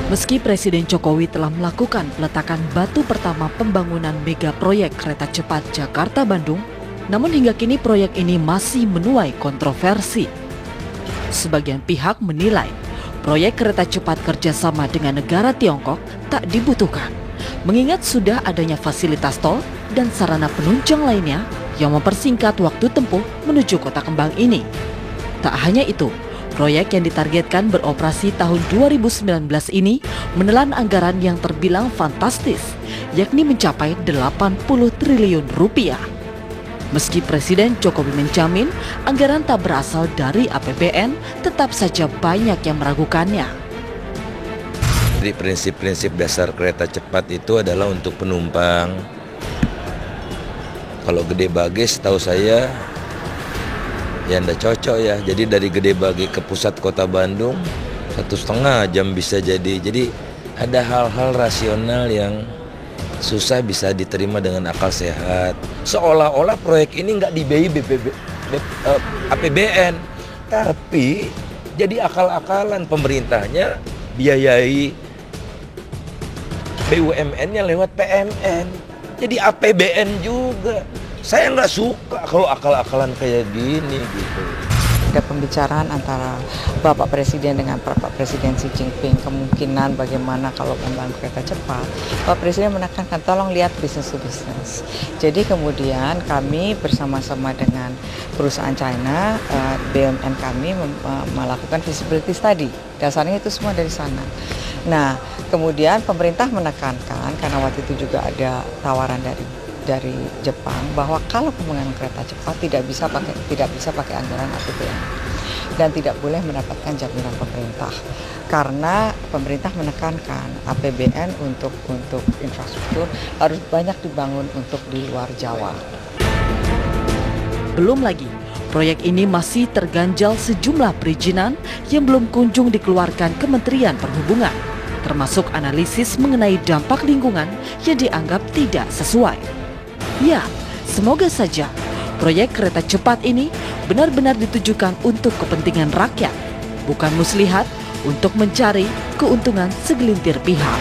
Meski Presiden Jokowi telah melakukan peletakan batu pertama pembangunan mega proyek kereta cepat Jakarta-Bandung, namun hingga kini proyek ini masih menuai kontroversi. Sebagian pihak menilai proyek kereta cepat kerjasama dengan negara Tiongkok tak dibutuhkan, mengingat sudah adanya fasilitas tol dan sarana penunjang lainnya yang mempersingkat waktu tempuh menuju kota kembang ini. Tak hanya itu, proyek yang ditargetkan beroperasi tahun 2019 ini menelan anggaran yang terbilang fantastis, yakni mencapai 80 triliun rupiah. Meski Presiden Jokowi menjamin anggaran tak berasal dari APBN, tetap saja banyak yang meragukannya. Jadi prinsip-prinsip dasar kereta cepat itu adalah untuk penumpang. Kalau Gede Bage setahu saya ya ndak cocok ya. Jadi dari Gede Bage ke pusat kota Bandung 1,5 jam bisa jadi. Jadi ada hal-hal rasional yang susah bisa diterima dengan akal sehat. Seolah-olah proyek ini nggak dibiayai APBN, tapi jadi akal-akalan pemerintahnya biayai BUMN-nya lewat PMN. Jadi APBN juga. Saya nggak suka kalau akal-akalan kayak gini gitu. Ada pembicaraan antara Bapak Presiden dengan Bapak Presiden Xi Jinping, kemungkinan bagaimana kalau membangun kereta cepat. Bapak Presiden menekankan tolong lihat bisnis to bisnis. Jadi kemudian kami bersama-sama dengan perusahaan China, BUMN kami melakukan feasibility study. Dasarnya itu semua dari sana. Nah, kemudian pemerintah menekankan karena waktu itu juga ada tawaran dari Jepang bahwa kalau pembangunan kereta cepat tidak bisa pakai anggaran APBN dan tidak boleh mendapatkan jaminan pemerintah karena pemerintah menekankan APBN untuk infrastruktur harus banyak dibangun untuk di luar Jawa. Belum lagi, proyek ini masih terganjal sejumlah perizinan yang belum kunjung dikeluarkan Kementerian Perhubungan, termasuk analisis mengenai dampak lingkungan yang dianggap tidak sesuai. Ya, semoga saja proyek kereta cepat ini benar-benar ditujukan untuk kepentingan rakyat, bukan muslihat untuk mencari keuntungan segelintir pihak.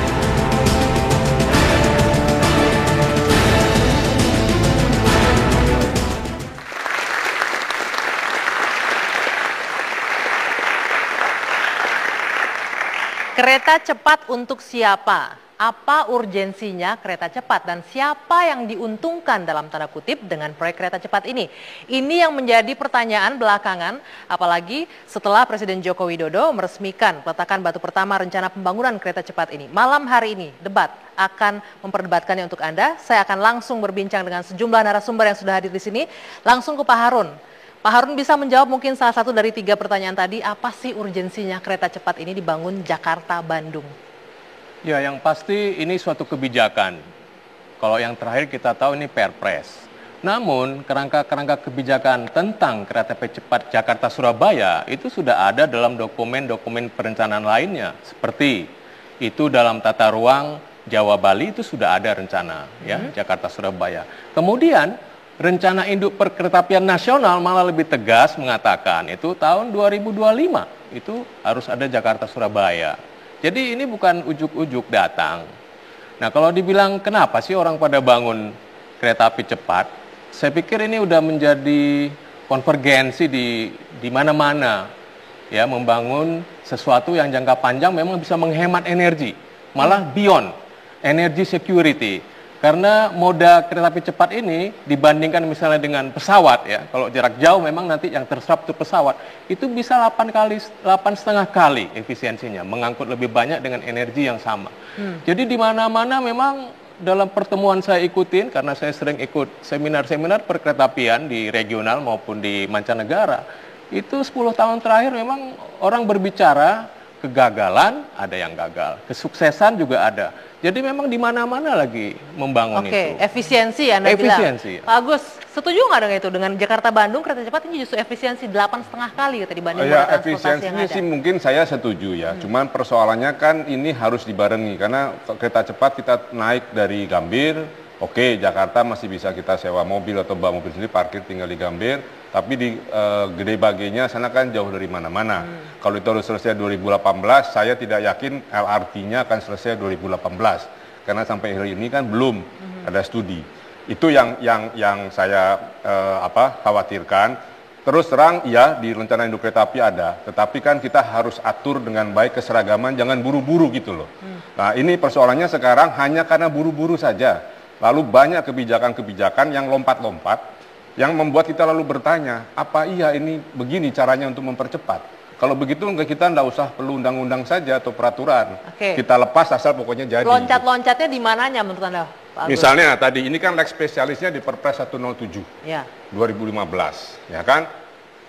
Kereta cepat untuk siapa? Apa urgensinya kereta cepat dan siapa yang diuntungkan dalam tanda kutip dengan proyek kereta cepat ini? Ini yang menjadi pertanyaan belakangan, apalagi setelah Presiden Joko Widodo meresmikan peletakan batu pertama rencana pembangunan kereta cepat ini. Malam hari ini, debat akan memperdebatkannya untuk Anda. Saya akan langsung berbincang dengan sejumlah narasumber yang sudah hadir di sini. Langsung ke Pak Harun. Pak Harun bisa menjawab mungkin salah satu dari 3 pertanyaan tadi, apa sih urgensinya kereta cepat ini dibangun Jakarta-Bandung? Ya, yang pasti ini suatu kebijakan. Kalau yang terakhir kita tahu ini Perpres. Namun, kerangka-kerangka kebijakan tentang kereta cepat Jakarta-Surabaya itu sudah ada dalam dokumen-dokumen perencanaan lainnya. Seperti itu dalam tata ruang Jawa-Bali itu sudah ada rencana ya Jakarta-Surabaya. Kemudian, rencana induk perkeretaapian nasional malah lebih tegas mengatakan itu tahun 2025 itu harus ada Jakarta-Surabaya. Jadi ini bukan ujuk-ujuk datang. Nah, kalau dibilang kenapa sih orang pada bangun kereta api cepat, saya pikir ini udah menjadi konvergensi di mana-mana. Ya, membangun sesuatu yang jangka panjang memang bisa menghemat energi, malah beyond energy security. Karena moda kereta api cepat ini dibandingkan misalnya dengan pesawat ya, kalau jarak jauh memang nanti yang terserap itu pesawat, itu bisa 8,5 kali efisiensinya, mengangkut lebih banyak dengan energi yang sama. Jadi di mana-mana memang dalam pertemuan saya ikutin, karena saya sering ikut seminar-seminar perkeretaapian di regional maupun di mancanegara, itu 10 tahun terakhir memang orang berbicara kegagalan, ada yang gagal, kesuksesan juga ada. Jadi memang di mana-mana lagi membangun itu. Oke, efisiensi Anda bilang. Pak Agus, setuju nggak dengan itu? Dengan Jakarta-Bandung kereta cepat ini justru efisiensi 8,5 kali kata dibanding moda transportasi yang ada. Efisiensinya sih mungkin saya setuju ya. Cuman persoalannya kan ini harus dibarengi. Karena kereta cepat kita naik dari Gambir, Oke, Jakarta masih bisa kita sewa mobil atau bawa mobil sendiri, parkir tinggal di Gambir. Tapi di Gede Bagenya sana kan jauh dari mana-mana. Kalau itu harus selesai 2018, saya tidak yakin LRT-nya akan selesai 2018. Karena sampai hari ini kan belum ada studi. Itu yang saya khawatirkan. Terus terang, ya di rencana induk kereta api ada. Tetapi kan kita harus atur dengan baik keseragaman, jangan buru-buru gitu loh. Nah ini persoalannya sekarang hanya karena buru-buru saja. Lalu banyak kebijakan-kebijakan yang lompat-lompat, yang membuat kita lalu bertanya, apa iya ini begini caranya untuk mempercepat? Kalau begitu kita nggak usah perlu undang-undang saja atau peraturan. Kita lepas asal pokoknya jadi. Loncat-loncatnya di mananya menurut Anda, Pak Agus? Misalnya tadi, ini kan lex spesialisnya di Perpres 107 2015, ya kan?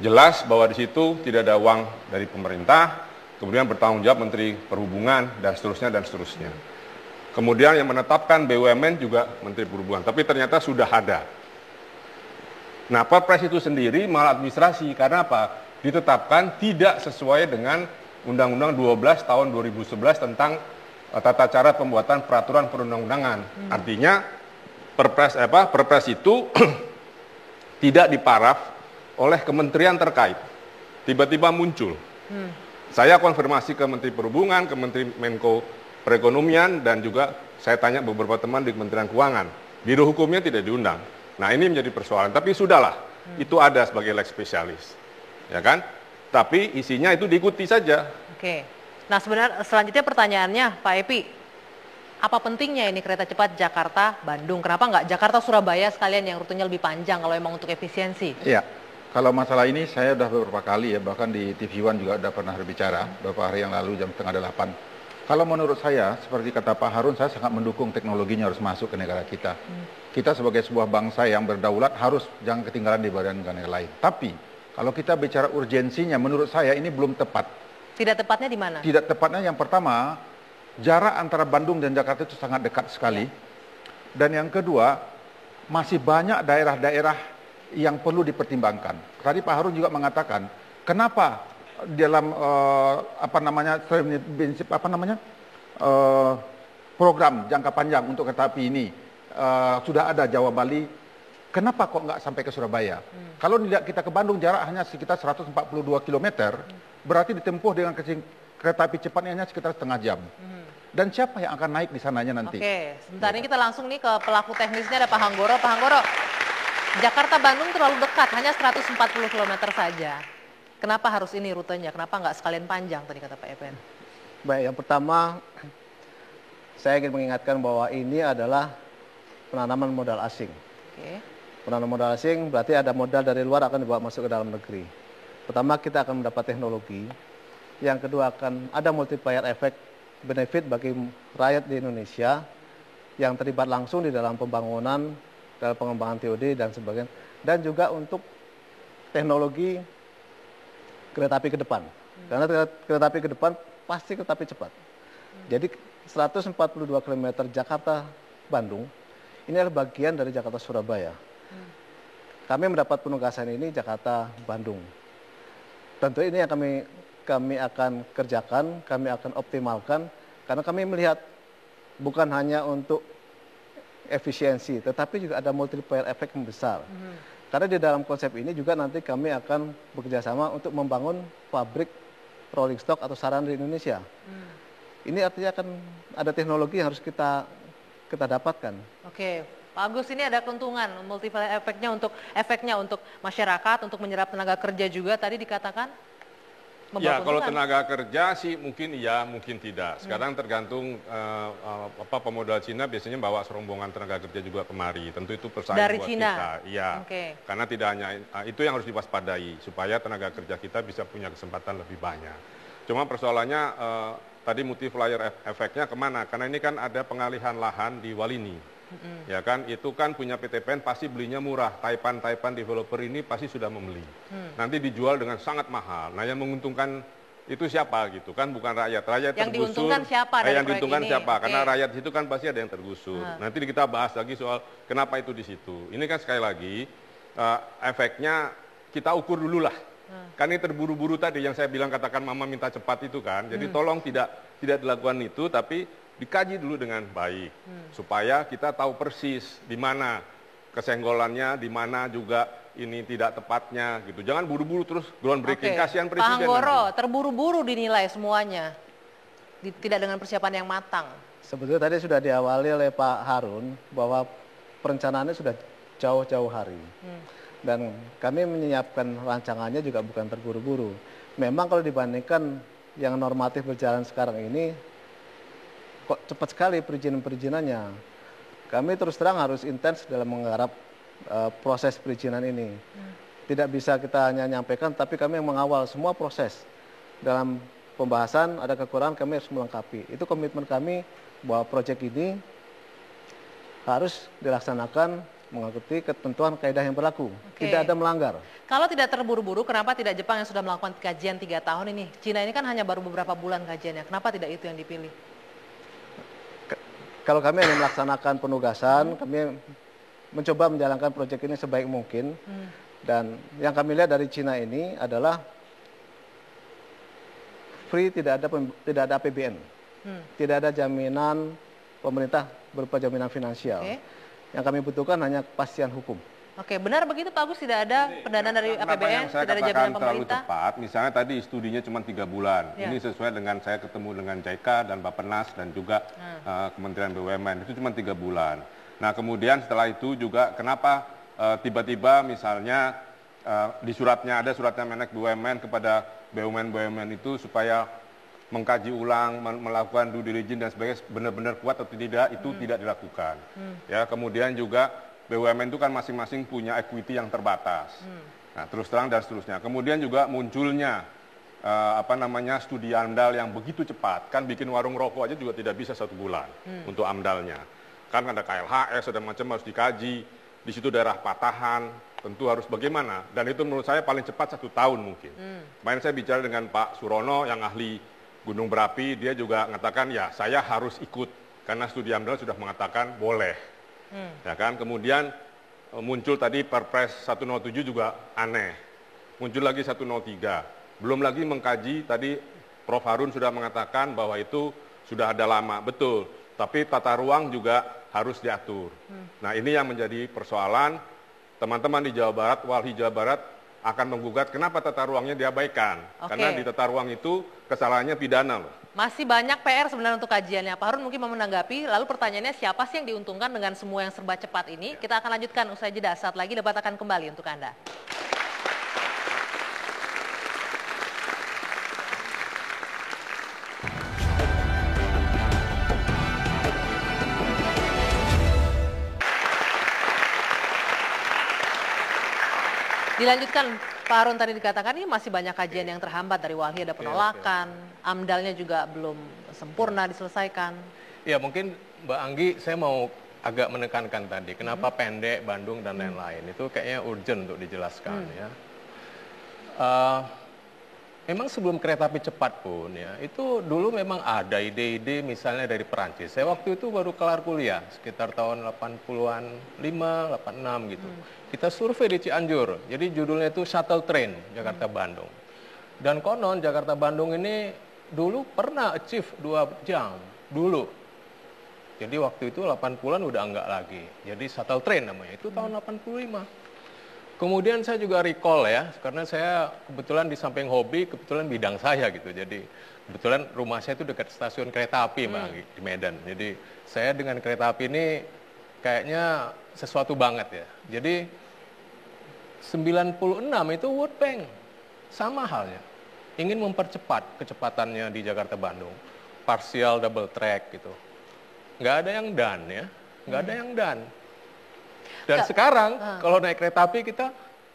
Jelas bahwa di situ tidak ada uang dari pemerintah, kemudian bertanggung jawab Menteri Perhubungan, dan seterusnya, dan seterusnya. Kemudian yang menetapkan BUMN juga Menteri Perhubungan, tapi ternyata sudah ada. Nah, Perpres itu sendiri maladministrasi, karena apa? Ditetapkan tidak sesuai dengan Undang-Undang 12 tahun 2011 tentang tata cara pembuatan peraturan perundang-undangan. Artinya Perpres itu tidak diparaf oleh kementerian terkait. Tiba-tiba muncul. Saya konfirmasi ke Menteri Perhubungan, ke Menteri Menko Perekonomian, dan juga saya tanya beberapa teman di Kementerian Keuangan. Biro hukumnya tidak diundang. Nah ini menjadi persoalan, tapi sudahlah, itu ada sebagai lex spesialis, ya kan? Tapi isinya itu diikuti saja. Oke. Nah selanjutnya pertanyaannya Pak Epi, apa pentingnya ini kereta cepat Jakarta-Bandung? Kenapa nggak Jakarta-Surabaya sekalian yang rutenya lebih panjang kalau memang untuk efisiensi? Iya, kalau masalah ini saya sudah beberapa kali ya, bahkan di TV One juga sudah pernah berbicara beberapa hari yang lalu jam 7:30. Kalau menurut saya, seperti kata Pak Harun, saya sangat mendukung teknologinya harus masuk ke negara kita. Kita sebagai sebuah bangsa yang berdaulat harus jangan ketinggalan di badan negara lain. Tapi, kalau kita bicara urgensinya, menurut saya ini belum tepat. Tidak tepatnya di mana? Tidak tepatnya yang pertama, jarak antara Bandung dan Jakarta itu sangat dekat sekali. Dan yang kedua, masih banyak daerah-daerah yang perlu dipertimbangkan. Tadi Pak Harun juga mengatakan, kenapa dalam program jangka panjang untuk kereta api ini sudah ada Jawa Bali, kenapa kok nggak sampai ke Surabaya? Kalau dilihat kita ke Bandung jarak hanya sekitar 142 km, berarti ditempuh dengan kereta api cepatnya hanya sekitar setengah jam. Dan siapa yang akan naik di sananya nanti? Oke, sebentar ini kita langsung nih ke pelaku teknisnya, ada Pak Hanggoro. Pak Hanggoro, Jakarta-Bandung terlalu dekat, hanya 140 km saja. Kenapa harus ini rutenya? Kenapa nggak sekalian panjang tadi kata Pak Epen? Baik, yang pertama saya ingin mengingatkan bahwa ini adalah penanaman modal asing. Penanaman modal asing berarti ada modal dari luar akan dibawa masuk ke dalam negeri. Pertama kita akan mendapat teknologi. Yang kedua akan ada multiplier efek benefit bagi rakyat di Indonesia yang terlibat langsung di dalam pembangunan, dalam pengembangan TOD dan sebagainya. Dan juga untuk teknologi kereta api ke depan. Karena kereta api ke depan pasti kereta api cepat. Jadi 142 km Jakarta-Bandung ini adalah bagian dari Jakarta-Surabaya. Kami mendapat penugasan ini Jakarta-Bandung. Tentu ini yang kami akan kerjakan, kami akan optimalkan, karena kami melihat bukan hanya untuk efisiensi, tetapi juga ada multiplier efek yang besar. Karena di dalam konsep ini juga nanti kami akan bekerjasama untuk membangun pabrik rolling stock atau saran di Indonesia. Ini artinya akan ada teknologi yang harus kita dapatkan. Oke, Pak Agus, ini ada keuntungan multiplier efeknya untuk masyarakat, untuk menyerap tenaga kerja juga tadi dikatakan? Ya, kalau tenaga kerja sih mungkin iya, mungkin tidak. Sekarang tergantung pemodal Cina biasanya bawa serombongan tenaga kerja juga kemari. Tentu itu persaingan dari buat Cina. kita. Iya. Karena tidak hanya itu yang harus diwaspadai supaya tenaga kerja kita bisa punya kesempatan lebih banyak. Cuma persoalannya tadi multiplier efeknya kemana? Karena ini kan ada pengalihan lahan di Walini. Ya kan, itu kan punya PT PN pasti belinya murah. Taipan developer ini pasti sudah membeli. Nanti dijual dengan sangat mahal. Nah, yang menguntungkan itu siapa gitu kan? Bukan rakyat. Rakyat yang tergusur. Diuntungkan siapa dari yang diuntungkan ini? siapa? Karena rakyat itu kan pasti ada yang tergusur. Nanti kita bahas lagi soal kenapa itu di situ. Ini kan sekali lagi efeknya kita ukur dulu lah. Kan ini terburu-buru tadi yang saya bilang katakan mama minta cepat itu kan. Jadi tolong tidak dilakukan itu, tapi dikaji dulu dengan baik supaya kita tahu persis di mana kesenggolannya, di mana juga ini tidak tepatnya gitu. Jangan buru-buru terus groundbreaking. Kasihan Pak presiden. Anggoro, terburu-buru dinilai semuanya. Tidak dengan persiapan yang matang. Sebetulnya tadi sudah diawali oleh Pak Harun bahwa perencanaannya sudah jauh-jauh hari. Dan kami menyiapkan rancangannya juga bukan terburu-buru. Memang kalau dibandingkan yang normatif berjalan sekarang ini, kok cepat sekali perizinan-perizinannya. Kami terus terang harus intens dalam menggarap proses perizinan ini. Tidak bisa kita hanya nyampaikan, tapi kami yang mengawal semua proses. Dalam pembahasan ada kekurangan, kami harus melengkapi. Itu komitmen kami bahwa proyek ini harus dilaksanakan mengikuti ketentuan kaidah yang berlaku. Tidak ada melanggar. Kalau tidak terburu-buru, kenapa tidak Jepang yang sudah melakukan kajian 3 tahun ini? Cina ini kan hanya baru beberapa bulan kajiannya. Kenapa tidak itu yang dipilih? Kalau kami hanya melaksanakan penugasan, kami mencoba menjalankan proyek ini sebaik mungkin. Dan yang kami lihat dari Cina ini adalah free, tidak ada APBN. Tidak ada jaminan pemerintah berupa jaminan finansial. Yang kami butuhkan hanya kepastian hukum. Oke, benar begitu Pak Agus, tidak ada pendanaan dari APBN, tidak ada jaminan pemerintah? Terlalu tepat, misalnya tadi studinya cuma 3 bulan. Ini sesuai dengan saya ketemu dengan JICA dan Bappenas dan juga Kementerian BUMN, itu cuma 3 bulan. Nah kemudian setelah itu juga kenapa tiba-tiba misalnya di suratnya ada suratnya Menek BUMN kepada BUMN itu supaya mengkaji ulang, melakukan due diligence dan sebagainya benar-benar kuat atau tidak, itu tidak dilakukan. Ya, kemudian juga BUMN itu kan masing-masing punya equity yang terbatas. Nah, terus terang dan seterusnya. Kemudian juga munculnya studi AMDAL yang begitu cepat, kan bikin warung rokok aja juga tidak bisa 1 bulan untuk AMDALnya. Kan ada KLHS, ada macam harus dikaji, di situ daerah patahan, tentu harus bagaimana. Dan itu menurut saya paling cepat 1 tahun mungkin. Kemarin saya bicara dengan Pak Surono yang ahli gunung berapi, dia juga mengatakan ya saya harus ikut karena studi AMDAL sudah mengatakan boleh. Ya kan, kemudian muncul tadi Perpres 107 juga aneh. Muncul lagi 103. Belum lagi mengkaji, tadi Prof Harun sudah mengatakan bahwa itu sudah ada lama, betul. Tapi tata ruang juga harus diatur. Nah ini yang menjadi persoalan. Teman-teman di Jawa Barat, Walhi Jawa Barat akan menggugat kenapa tata ruangnya diabaikan. Karena di tata ruang itu kesalahannya pidana loh. Masih banyak PR sebenarnya untuk kajiannya. Pak Harun mungkin mau menanggapi, lalu pertanyaannya siapa sih yang diuntungkan dengan semua yang serba cepat ini? Kita akan lanjutkan usai jeda, saat lagi debat akan kembali untuk Anda. Dilanjutkan, Pak Harun tadi dikatakan ini masih banyak kajian yang terhambat, dari Walhi ada penolakan, AMDAL-nya juga belum sempurna diselesaikan. Ya mungkin Mbak Anggi, saya mau agak menekankan tadi, kenapa pendek, Bandung dan lain-lain, itu kayaknya urgent untuk dijelaskan ya. Memang sebelum kereta api cepat pun ya, itu dulu memang ada ide-ide misalnya dari Perancis. Saya waktu itu baru kelar kuliah, sekitar tahun 80-an, 86 gitu. Kita survei di Cianjur, jadi judulnya itu Shuttle Train Jakarta-Bandung. Dan konon Jakarta-Bandung ini dulu pernah achieve 2 jam, dulu. Jadi waktu itu 80-an udah enggak lagi. Jadi Shuttle Train namanya, itu tahun 85. Kemudian saya juga recall ya, karena saya kebetulan di samping hobi, kebetulan bidang saya gitu. Jadi kebetulan rumah saya itu dekat stasiun kereta api Mbak Anggi, di Medan. Jadi saya dengan kereta api ini kayaknya sesuatu banget ya. Jadi 96 itu World Bank, sama halnya. Ingin mempercepat kecepatannya di Jakarta-Bandung. Partial double track gitu. Nggak ada yang done ya, nggak ada yang done. Dan sekarang kalau naik kereta api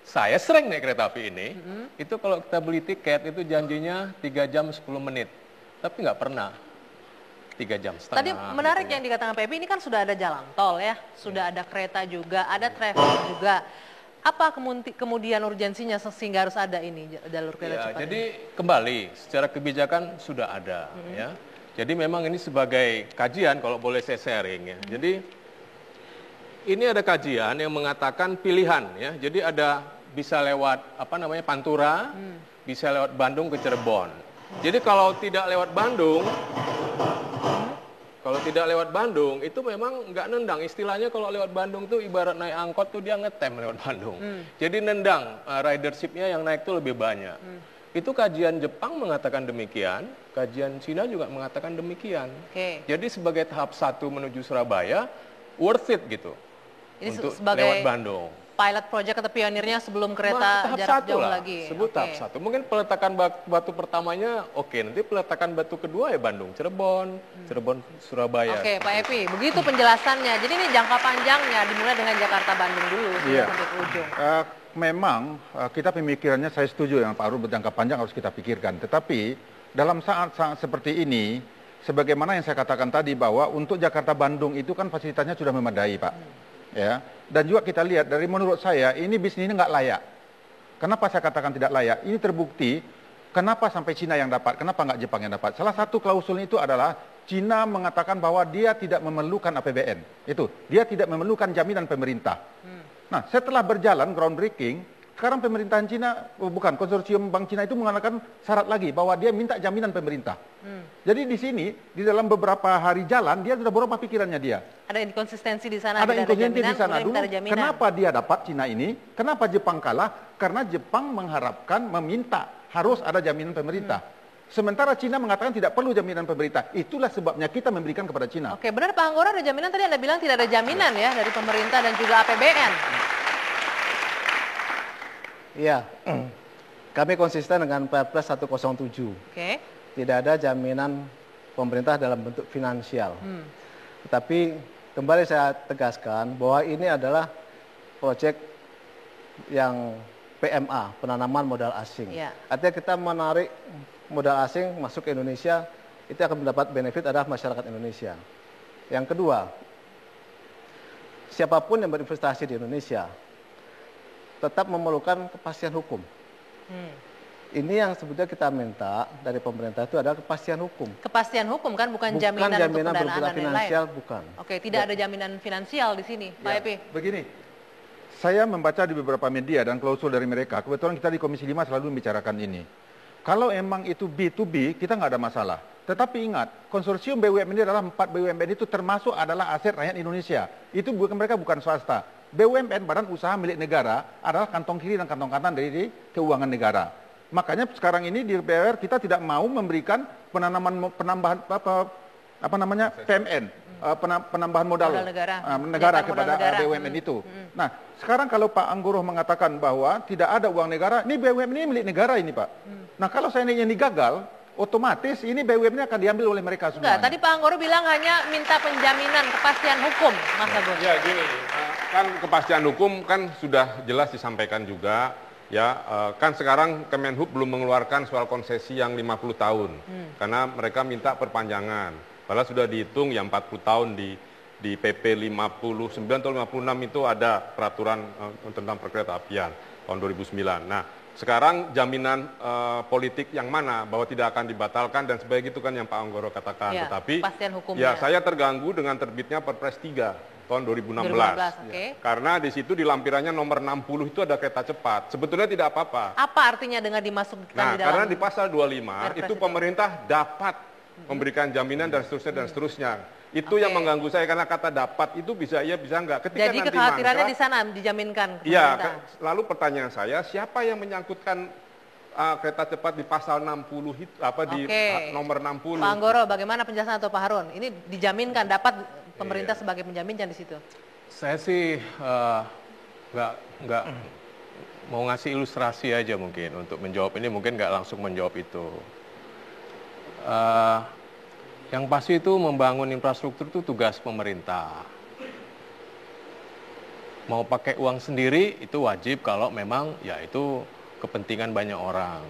saya sering naik kereta api ini, itu kalau kita beli tiket itu janjinya 3 jam 10 menit. Tapi nggak pernah 3 jam setengah. Tadi menarik gitu, yang dikatakan PB, ini kan sudah ada jalan tol ya, sudah ada kereta juga, ada travel juga. Apa kemudian urgensinya sehingga harus ada ini jalur kereta cepat? Jadi kembali, secara kebijakan sudah ada ya. Jadi memang ini sebagai kajian kalau boleh saya sharing ya. Jadi ini ada kajian yang mengatakan pilihan ya. Jadi ada bisa lewat Pantura, bisa lewat Bandung ke Cirebon. Jadi kalau tidak lewat Bandung, Kalau tidak lewat Bandung, itu memang nggak nendang. Istilahnya kalau lewat Bandung tuh ibarat naik angkot tuh dia ngetem lewat Bandung. Jadi nendang, ridership-nya yang naik tuh lebih banyak. Itu kajian Jepang mengatakan demikian, kajian Cina juga mengatakan demikian. Jadi sebagai tahap 1 menuju Surabaya, worth it gitu. Ini untuk sebagai lewat Bandung. Pilot project atau pionirnya sebelum kereta jarak jauh lagi. Sebut tahap 1. Mungkin peletakan batu pertamanya nanti peletakan batu kedua ya Bandung, Cirebon, Surabaya. Oke, Pak Epi, begitu penjelasannya. Jadi ini jangka panjangnya dimulai dengan Jakarta Bandung dulu sampai ke ujung. Memang kita pemikirannya saya setuju yang Pak Arun, berjangka panjang harus kita pikirkan. Tetapi dalam saat-saat seperti ini, sebagaimana yang saya katakan tadi bahwa untuk Jakarta Bandung itu kan fasilitasnya sudah memadai, Pak. Ya, dan juga kita lihat dari menurut saya ini bisnis ini nggak layak. Kenapa saya katakan tidak layak? Ini terbukti kenapa sampai Cina yang dapat, kenapa nggak Jepang yang dapat. Salah satu klausulnya itu adalah Cina mengatakan bahwa dia tidak memerlukan APBN. Itu, dia tidak memerlukan jaminan pemerintah. Nah, setelah berjalan groundbreaking, sekarang pemerintahan Cina, konsorsium Bank Cina itu mengatakan syarat lagi bahwa dia minta jaminan pemerintah. Jadi di sini, di dalam beberapa hari jalan, dia sudah berubah pikirannya dia. Ada inkonsistensi di sana, ada inkonsistensi di sana dulu. Jaminan. Kenapa dia dapat Cina ini? Kenapa Jepang kalah? Karena Jepang mengharapkan, meminta harus ada jaminan pemerintah. Sementara Cina mengatakan tidak perlu jaminan pemerintah. Itulah sebabnya kita memberikan kepada Cina. Oke, benar Pak Anggoro ada jaminan. Tadi Anda bilang tidak ada jaminan ya dari pemerintah dan juga APBN. Iya, kami konsisten dengan Perpres 107. Tidak ada jaminan pemerintah dalam bentuk finansial. Tetapi kembali saya tegaskan bahwa ini adalah proyek yang PMA, penanaman modal asing. Artinya kita menarik modal asing masuk ke Indonesia, itu akan mendapat benefit adalah masyarakat Indonesia. Yang kedua, siapapun yang berinvestasi di Indonesia tetap memerlukan kepastian hukum. Ini yang sebetulnya kita minta dari pemerintah itu adalah kepastian hukum. Kepastian hukum kan, bukan jaminan untuk pendanaan dan finansial, lain-lain. bukan. Oke, tidak ada jaminan finansial di sini, Pak Epi. Begini, saya membaca di beberapa media dan klausul dari mereka, kebetulan kita di Komisi 5 selalu membicarakan ini. Kalau emang itu B2B, kita nggak ada masalah. Tetapi ingat, konsorsium BUMN ini adalah 4 BUMN itu termasuk adalah aset rakyat Indonesia. Itu mereka bukan swasta. BUMN, badan usaha milik negara, adalah kantong kiri dan kantong kanan dari keuangan negara. Makanya sekarang ini di DPR kita tidak mau memberikan penambahan PMN, penambahan modal negara kepada BUMN itu. Nah, sekarang kalau Pak Anggoro mengatakan bahwa tidak ada uang negara, ini BUMN ini milik negara ini, Pak. Nah, kalau seandainya ini gagal, otomatis ini BUMN akan diambil oleh mereka semua. Tadi Pak Anggoro bilang hanya minta penjaminan kepastian hukum, Mas Agun. Ya gini, kan kepastian hukum kan sudah jelas disampaikan juga. Ya, kan sekarang Kemenhub belum mengeluarkan soal konsesi yang 50 tahun. Karena mereka minta perpanjangan. Padahal sudah dihitung yang 40 tahun di PP 59 atau 56 itu ada peraturan tentang perkeretaapian tahun 2009. Nah, sekarang jaminan politik yang mana bahwa tidak akan dibatalkan dan sebagainya itu kan yang Pak Anggoro katakan. Ya, tetapi ya saya terganggu dengan terbitnya Perpres 3 tahun 2016. Karena di situ di lampirannya nomor 60 itu ada kereta cepat. Sebetulnya tidak apa-apa. Apa artinya dengan dimasukkan di dalam? Karena di pasal 25 itu pemerintah dapat memberikan jaminan dan seterusnya. Itu yang mengganggu saya karena kata dapat itu bisa iya bisa enggak. Jadi kekhawatirannya di sana dijaminkan pemerintah. Iya, lalu pertanyaan saya, siapa yang menyangkutkan kereta cepat di pasal 60 itu di nomor 60? Pak Anggoro, bagaimana penjelasan atau Pak Harun? Ini dijaminkan dapat pemerintah sebagai penjaminnya di situ. Saya sih nggak mau ngasih ilustrasi aja mungkin untuk menjawab ini, mungkin nggak langsung menjawab itu. Yang pasti itu membangun infrastruktur itu tugas pemerintah. Mau pakai uang sendiri itu wajib kalau memang ya itu kepentingan banyak orang.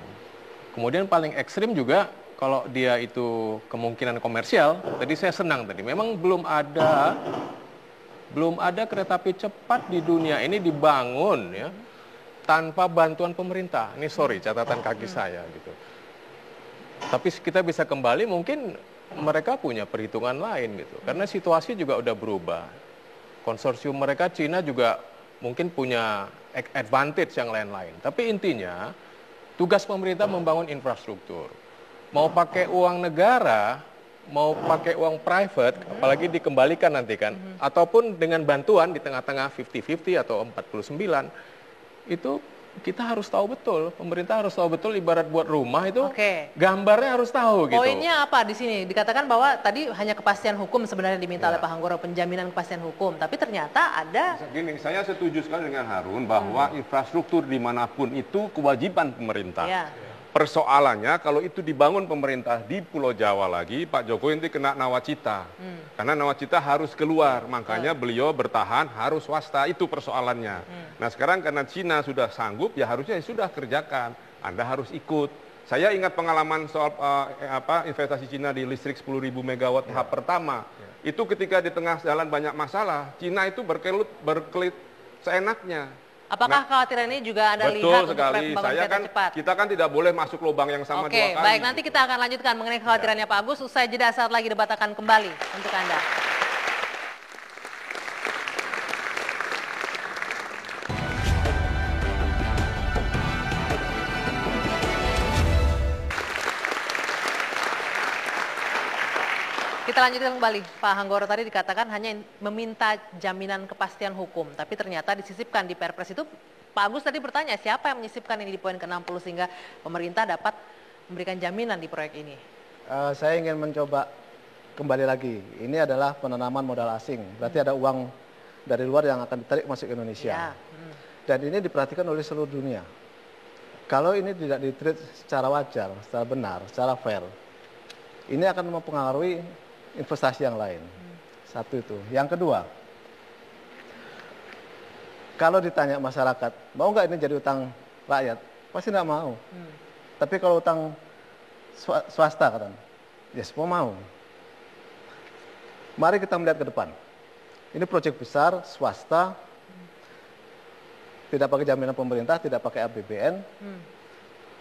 Kemudian paling ekstrim juga kalau dia itu kemungkinan komersial. Tadi saya senang tadi. Memang belum ada kereta api cepat di dunia ini dibangun ya tanpa bantuan pemerintah. Ini catatan kaki saya gitu. Tapi kita bisa kembali mungkin mereka punya perhitungan lain gitu. Karena situasi juga udah berubah. Konsorsium mereka Cina juga mungkin punya advantage yang lain-lain. Tapi intinya tugas pemerintah membangun infrastruktur. Mau pakai uang negara mau pakai uang private, apalagi dikembalikan nanti kan, ataupun dengan bantuan di tengah-tengah 50-50 atau 49, itu kita harus tahu betul, pemerintah harus tahu betul, ibarat buat rumah itu gambarnya harus tahu gitu. Poinnya apa di sini? Dikatakan bahwa tadi hanya kepastian hukum sebenarnya diminta oleh Pak Hanggoro, penjaminan kepastian hukum, tapi ternyata ada... Gini, saya setuju sekali dengan Harun bahwa infrastruktur dimanapun itu kewajiban pemerintah. Persoalannya kalau itu dibangun pemerintah di Pulau Jawa lagi, Pak Jokowi nanti kena nawacita. Karena nawacita harus keluar, makanya beliau bertahan harus swasta, itu persoalannya. Nah sekarang karena Cina sudah sanggup, ya harusnya sudah kerjakan. Anda harus ikut. Saya ingat pengalaman soal investasi Cina di listrik 10.000 megawatt tahap pertama. Itu ketika di tengah jalan banyak masalah, Cina itu berkelit seenaknya. Apakah kekhawatiran ini juga Anda lihat untuk pembangunan kereta cepat? Kita kan tidak boleh masuk lubang yang sama dua kali. Baik, nanti kita akan lanjutkan mengenai kekhawatirannya Pak Agus. Usai jeda saat lagi debat akan kembali untuk Anda. Kita lanjutkan kembali, Pak Hanggoro tadi dikatakan hanya meminta jaminan kepastian hukum, tapi ternyata disisipkan di Perpres itu. Pak Agus tadi bertanya, siapa yang menyisipkan ini di poin ke-60 sehingga pemerintah dapat memberikan jaminan di proyek ini? Saya ingin mencoba kembali lagi, ini adalah penanaman modal asing, berarti ada uang dari luar yang akan ditarik masuk ke Indonesia. Dan ini diperhatikan oleh seluruh dunia. Kalau ini tidak ditreat secara wajar, secara benar, secara fair, ini akan mempengaruhi investasi yang lain. Satu itu. Yang kedua, kalau ditanya masyarakat, mau nggak ini jadi utang rakyat? Pasti nggak mau. Tapi kalau utang swasta, katanya, ya semua mau. Mari kita melihat ke depan. Ini proyek besar, swasta, tidak pakai jaminan pemerintah, tidak pakai APBN.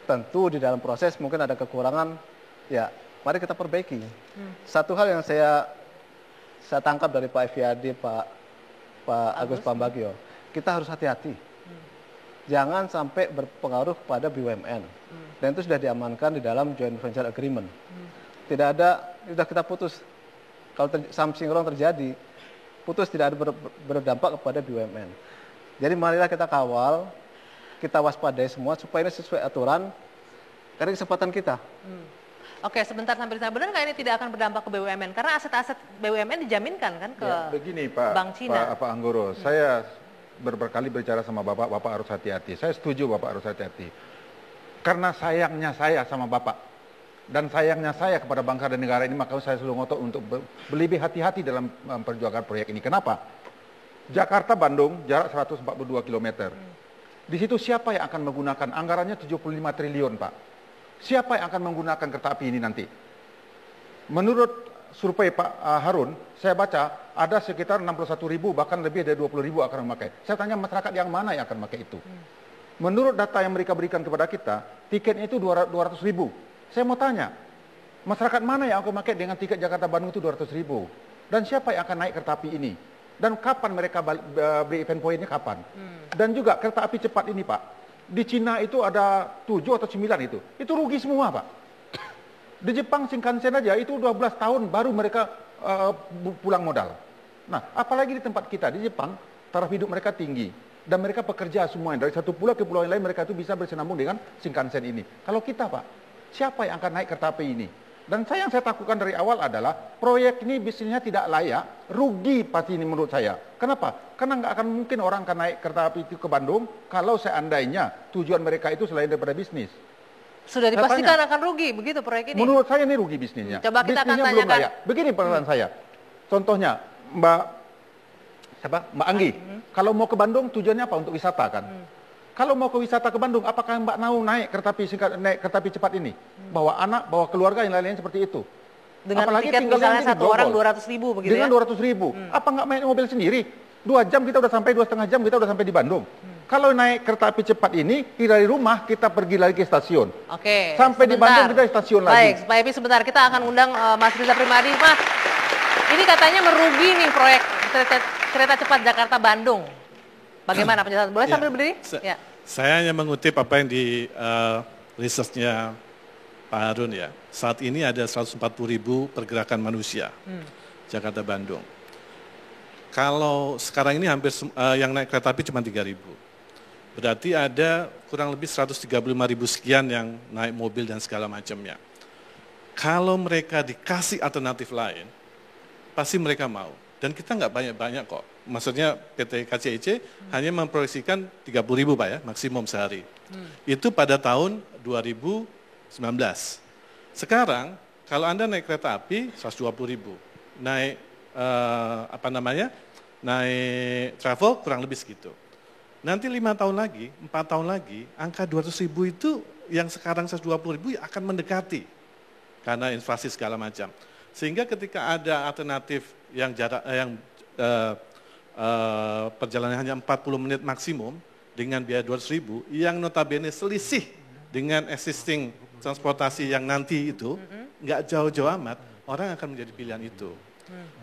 Tentu di dalam proses mungkin ada kekurangan, ya mari kita perbaiki. Satu hal yang saya tangkap dari Pak Effendi, Pak Agus Pambagio, kita harus hati-hati. Jangan sampai berpengaruh kepada BUMN. Dan itu sudah diamankan di dalam Joint Venture Agreement. Tidak ada, sudah kita putus. Kalau something wrong terjadi, putus, tidak ada berdampak kepada BUMN. Jadi marilah kita kawal, kita waspadai semua supaya ini sesuai aturan, karena kesempatan kita. Oke, sebentar sampai di sana. Benar nggak ini tidak akan berdampak ke BUMN? Karena aset-aset BUMN dijaminkan kan ke begini, Bank Cina. Pak Hanggoro, saya berkali bicara sama Bapak harus hati-hati. Saya setuju Bapak harus hati-hati. Karena sayangnya saya sama Bapak, dan sayangnya saya kepada bangsa dan negara ini, maka saya selalu ngotot untuk lebih hati-hati dalam memperjuangkan proyek ini. Kenapa? Jakarta-Bandung jarak 142 km. Di situ siapa yang akan menggunakan? Anggarannya 75 triliun, Pak. Siapa yang akan menggunakan kereta api ini nanti? Menurut survei Pak Harun, saya baca ada sekitar 61.000, bahkan lebih dari 20.000 akan memakai. Saya tanya masyarakat yang mana yang akan memakai itu? Menurut data yang mereka berikan kepada kita, tiketnya itu 200.000. Saya mau tanya, masyarakat mana yang akan memakai dengan tiket Jakarta-Bandung itu 200.000? Dan siapa yang akan naik kereta api ini? Dan kapan mereka beli event poinnya kapan? Dan juga kereta api cepat ini, Pak. Di Cina itu ada 7 atau 9 itu rugi semua, Pak. Di Jepang Shinkansen aja itu 12 tahun baru mereka pulang modal. Nah, apalagi di tempat kita di Jepang, taraf hidup mereka tinggi dan mereka pekerja semuanya dari satu pulau ke pulau yang lain, mereka itu bisa bersenambung dengan Shinkansen ini. Kalau kita, Pak, siapa yang akan naik kereta api ini? Dan yang saya takutkan dari awal adalah proyek ini bisnisnya tidak layak, rugi pasti ini menurut saya. Kenapa? Karena nggak akan mungkin orang akan naik kereta api itu ke Bandung kalau seandainya tujuan mereka itu selain daripada bisnis. Sudah dipastikan akan rugi begitu proyek ini? Menurut saya ini rugi bisnisnya. Coba kita akan tanyakan. Belum layak. Begini pertanyaan saya. Contohnya Mbak Anggi, kalau mau ke Bandung tujuannya apa? Untuk wisata kan? Kalau mau ke wisata ke Bandung, apakah Mbak mau naik kereta api cepat ini? Bawa anak, bawa keluarga, yang lain-lain seperti itu. Dengan apalagi tiket misalnya satu orang 200.000 begitu dengan ya? 200.000. Apa nggak main mobil sendiri? 2 jam kita udah sampai, 2,5 jam kita udah sampai di Bandung. Kalau naik kereta api cepat ini, dari rumah kita pergi lagi ke stasiun. Oke. Sampai di Bandung kita di stasiun lagi. Baik, Pak Epi sebentar. Kita akan undang Mas Riza Primadi. Mas, ini katanya merugi nih proyek kereta cepat Jakarta-Bandung. Bagaimana penjelasan? Boleh sambil berdiri? Saya hanya mengutip apa yang di research-nya Pak Harun ya, saat ini ada 140.000 pergerakan manusia Jakarta-Bandung. Kalau sekarang ini hampir yang naik kereta api cuma 3.000. Berarti ada kurang lebih 135.000 sekian yang naik mobil dan segala macamnya. Kalau mereka dikasih alternatif lain, pasti mereka mau. Dan kita nggak banyak-banyak kok. Maksudnya PT KCIC hanya memproyeksikan 30.000 Pak ya, maksimum sehari. Itu pada tahun 2019. Sekarang kalau Anda naik kereta api 120.000, naik naik travel kurang lebih segitu. Nanti 5 tahun lagi, 4 tahun lagi, angka 200.000 itu yang sekarang 120.000 akan mendekati karena inflasi segala macam. Sehingga ketika ada alternatif yang perjalanan hanya 40 menit maksimum dengan biaya 200.000, yang notabene selisih dengan existing transportasi yang nanti itu, nggak jauh-jauh amat, orang akan menjadi pilihan itu.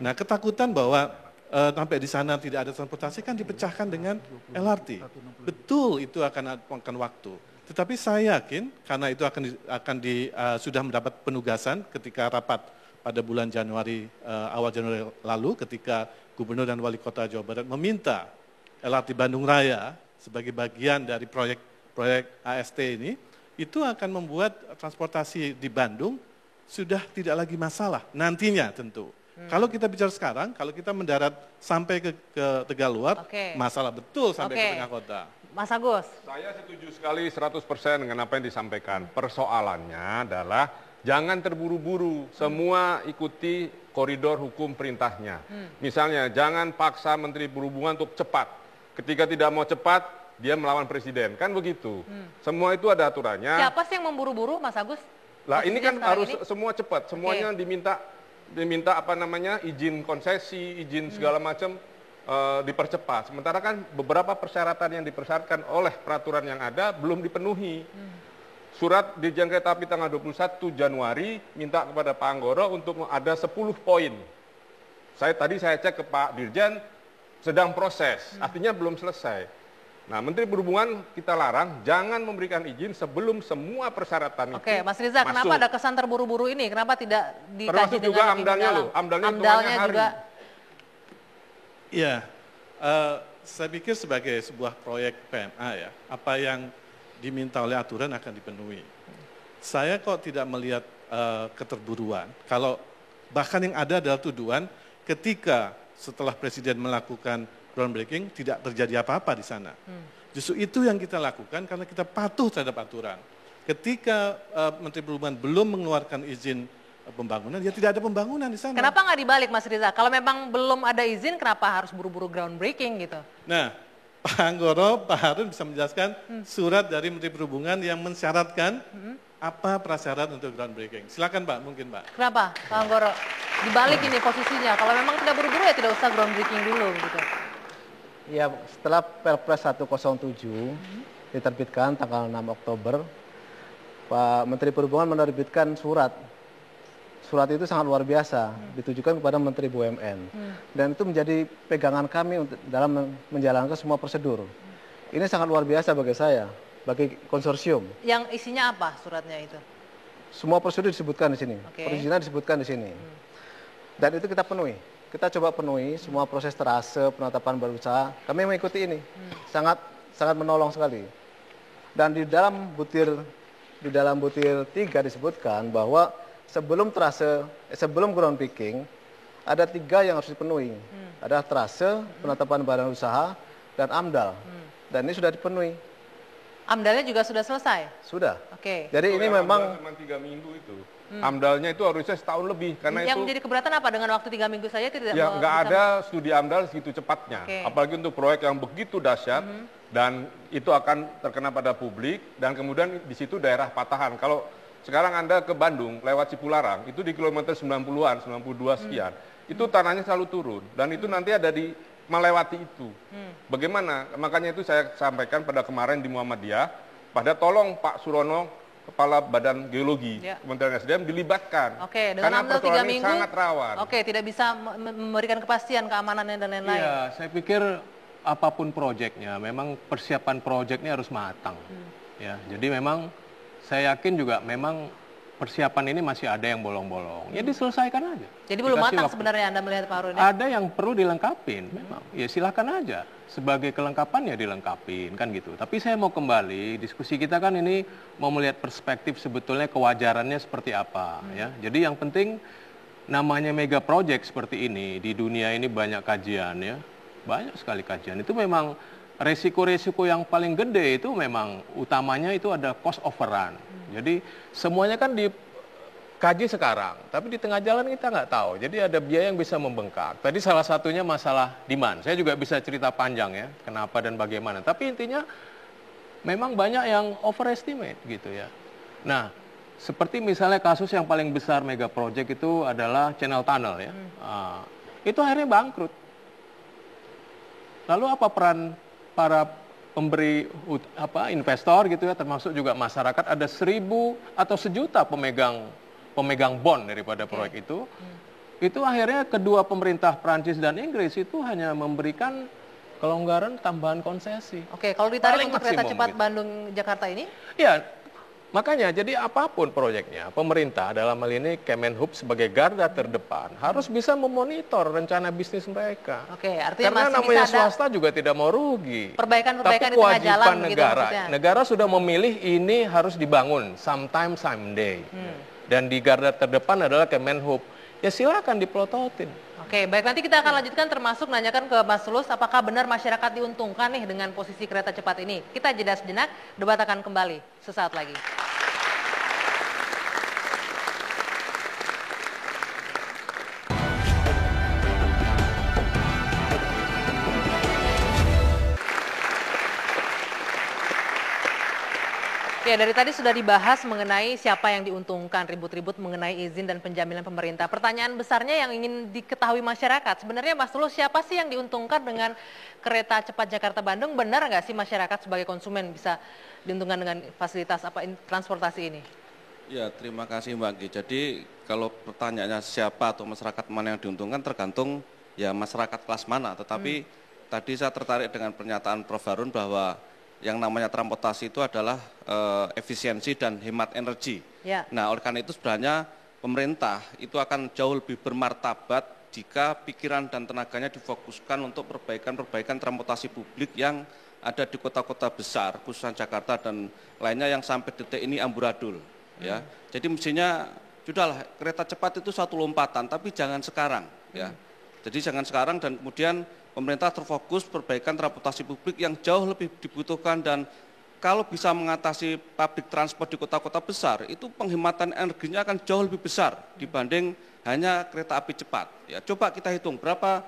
Nah, ketakutan bahwa sampai di sana tidak ada transportasi kan dipecahkan dengan LRT. Betul, itu akan memakan waktu. Tetapi saya yakin karena itu sudah mendapat penugasan ketika rapat pada bulan Januari, awal Januari lalu, ketika Gubernur dan Wali Kota Jawa Barat meminta LRT Bandung Raya sebagai bagian dari proyek AST ini, itu akan membuat transportasi di Bandung sudah tidak lagi masalah nantinya tentu. Kalau kita bicara sekarang, kalau kita mendarat sampai ke Tegaluar, masalah betul sampai ke tengah kota. Mas Agus. Saya setuju sekali 100% dengan apa yang disampaikan. Persoalannya adalah jangan terburu-buru, semua ikuti koridor hukum perintahnya. Misalnya jangan paksa Menteri Perhubungan untuk cepat. Ketika tidak mau cepat, dia melawan presiden, kan begitu. Semua itu ada aturannya. Siapa sih yang memburu-buru, Mas Agus? Lah ini kan harus semua cepat, semuanya diminta izin konsesi, izin segala macam dipercepat. Sementara kan beberapa persyaratan yang dipersyaratkan oleh peraturan yang ada belum dipenuhi. Surat Dirjen Kereta Api tanggal 21 Januari minta kepada Pak Anggoro untuk ada 10 poin. Tadi saya cek ke Pak Dirjen sedang proses, artinya belum selesai. Nah, Menteri Perhubungan kita larang jangan memberikan izin sebelum semua persyaratan itu Oke, Mas Riza, masuk. kenapa ada kesan terburu-buru ini? Kenapa tidak dikaji termasuk dengan juga lebih amdalnya mendalam? loh, amdalnya hari. Juga. Iya, saya pikir sebagai sebuah proyek PMA ya, apa yang diminta oleh aturan akan dipenuhi. Saya kok tidak melihat keterburuan, kalau bahkan yang ada adalah tuduhan ketika setelah Presiden melakukan groundbreaking tidak terjadi apa-apa di sana. Justru itu yang kita lakukan karena kita patuh terhadap aturan. Ketika Menteri Perhubungan belum mengeluarkan izin pembangunan, ya tidak ada pembangunan di sana. Kenapa nggak dibalik, Mas Riza? Kalau memang belum ada izin, kenapa harus buru-buru groundbreaking gitu? Nah, Pak Anggoro, Pak Harun bisa menjelaskan surat dari Menteri Perhubungan yang mensyaratkan apa prasyarat untuk groundbreaking. Silakan Pak, mungkin Pak. Kenapa, Pak Anggoro? Dibalik ini posisinya. Kalau memang tidak buru-buru ya tidak usah groundbreaking dulu gitu. Ya, setelah Perpres 107 diterbitkan tanggal 6 Oktober, Pak Menteri Perhubungan menerbitkan surat. Surat itu sangat luar biasa, ditujukan kepada Menteri BUMN. Dan itu menjadi pegangan kami dalam menjalankan semua prosedur. Ini sangat luar biasa bagi saya, bagi konsorsium. Yang isinya apa suratnya itu? Semua prosedur disebutkan di sini, perizinan disebutkan di sini. Dan itu kita penuhi. Kita coba penuhi semua proses terase, penetapan berusaha. Kami mengikuti ini, sangat menolong sekali. Dan di dalam butir 3 disebutkan bahwa sebelum groundbreaking ada 3 yang harus dipenuhi. Ada terase, penetapan badan usaha, dan AMDAL. Dan ini sudah dipenuhi. AMDALnya juga sudah selesai? Sudah. Oke. Jadi ini memang cuma 3 minggu itu. AMDALnya itu harusnya setahun lebih karena yang itu menjadi keberatan apa dengan waktu 3 minggu saja tidak ya nggak ada studi AMDAL segitu cepatnya. Apalagi untuk proyek yang begitu dahsyat dan itu akan terkena pada publik dan kemudian di situ daerah patahan. Kalau sekarang Anda ke Bandung lewat Cipularang itu di kilometer 90-an, 92 sekian, itu tanahnya selalu turun dan itu nanti ada di melewati itu. Bagaimana? Makanya itu saya sampaikan pada kemarin di Muhammadiyah, pada tolong Pak Surono Kepala Badan Geologi Kementerian SDM dilibatkan. Dengan AMDAL 3 minggu sangat rawan. Tidak bisa memberikan kepastian keamanannya dan lain-lain. Iya, saya pikir apapun proyeknya, memang persiapan proyeknya harus matang. Ya, jadi memang saya yakin juga memang persiapan ini masih ada yang bolong-bolong. Ya diselesaikan aja. Jadi belum Dikasih matang waktu. sebenarnya Anda melihat Pak Harun? Ada yang perlu dilengkapin memang. Ya silakan aja. Sebagai kelengkapan ya dilengkapin kan gitu. Tapi saya mau kembali, diskusi kita kan ini mau melihat perspektif sebetulnya kewajarannya seperti apa ya. Jadi yang penting namanya mega project seperti ini di dunia ini banyak kajian ya. Banyak sekali kajian. Itu memang resiko-resiko yang paling gede itu memang utamanya itu ada cost overrun. Jadi semuanya kan dikaji sekarang, tapi di tengah jalan kita nggak tahu. Jadi ada biaya yang bisa membengkak. Tadi salah satunya masalah demand. Saya juga bisa cerita panjang ya, kenapa dan bagaimana. Tapi intinya memang banyak yang overestimate gitu ya. Nah, seperti misalnya kasus yang paling besar mega project itu adalah Channel Tunnel ya. Itu akhirnya bangkrut. Lalu apa peran para pemberi investor gitu ya, termasuk juga masyarakat? Ada 1.000 atau 1.000.000 pemegang bond daripada proyek itu. Itu akhirnya kedua pemerintah Prancis dan Inggris itu hanya memberikan kelonggaran tambahan konsesi. Oke, kalau ditarik Paling untuk kereta maksimum cepat gitu. Bandung-Jakarta ini? Ya, makanya jadi apapun proyeknya, pemerintah dalam hal ini Kemenhub sebagai garda terdepan harus bisa memonitor rencana bisnis mereka. Oke, artinya Karena masih namanya bisa ada swasta juga tidak mau rugi. perbaikan-perbaikan Tapi di tengah jalan kewajiban begitu negara, maksudnya. negara sudah memilih ini harus dibangun sometime someday. Dan di garda terdepan adalah Kemenhub. Ya silakan diplototin. Oke, baik, nanti kita akan lanjutkan termasuk nanyakan ke Mas Tulus apakah benar masyarakat diuntungkan nih dengan posisi kereta cepat ini. Kita jeda sejenak, debat akan kembali sesaat lagi. Ya, dari tadi sudah dibahas mengenai siapa yang diuntungkan, ribut-ribut mengenai izin dan penjaminan pemerintah. Pertanyaan besarnya yang ingin diketahui masyarakat, sebenarnya Mas Tulus, siapa sih yang diuntungkan dengan kereta cepat Jakarta-Bandung? Benar nggak sih masyarakat sebagai konsumen bisa diuntungkan dengan fasilitas transportasi ini? Ya, terima kasih Mbak Gi. Jadi kalau pertanyaannya siapa atau masyarakat mana yang diuntungkan tergantung ya masyarakat kelas mana. Tetapi tadi saya tertarik dengan pernyataan Prof. Harun bahwa yang namanya transportasi itu adalah efisiensi dan hemat energi. Ya. Nah, oleh karena itu sebenarnya pemerintah itu akan jauh lebih bermartabat jika pikiran dan tenaganya difokuskan untuk perbaikan transportasi publik yang ada di kota-kota besar, khususnya Jakarta dan lainnya yang sampai detik ini amburadul. Ya, jadi mestinya sudahlah kereta cepat itu satu lompatan, tapi jangan sekarang. Ya, jadi jangan sekarang dan kemudian pemerintah terfokus perbaikan transportasi publik yang jauh lebih dibutuhkan dan kalau bisa mengatasi public transport di kota-kota besar, itu penghematan energinya akan jauh lebih besar dibanding hanya kereta api cepat. Ya, coba kita hitung berapa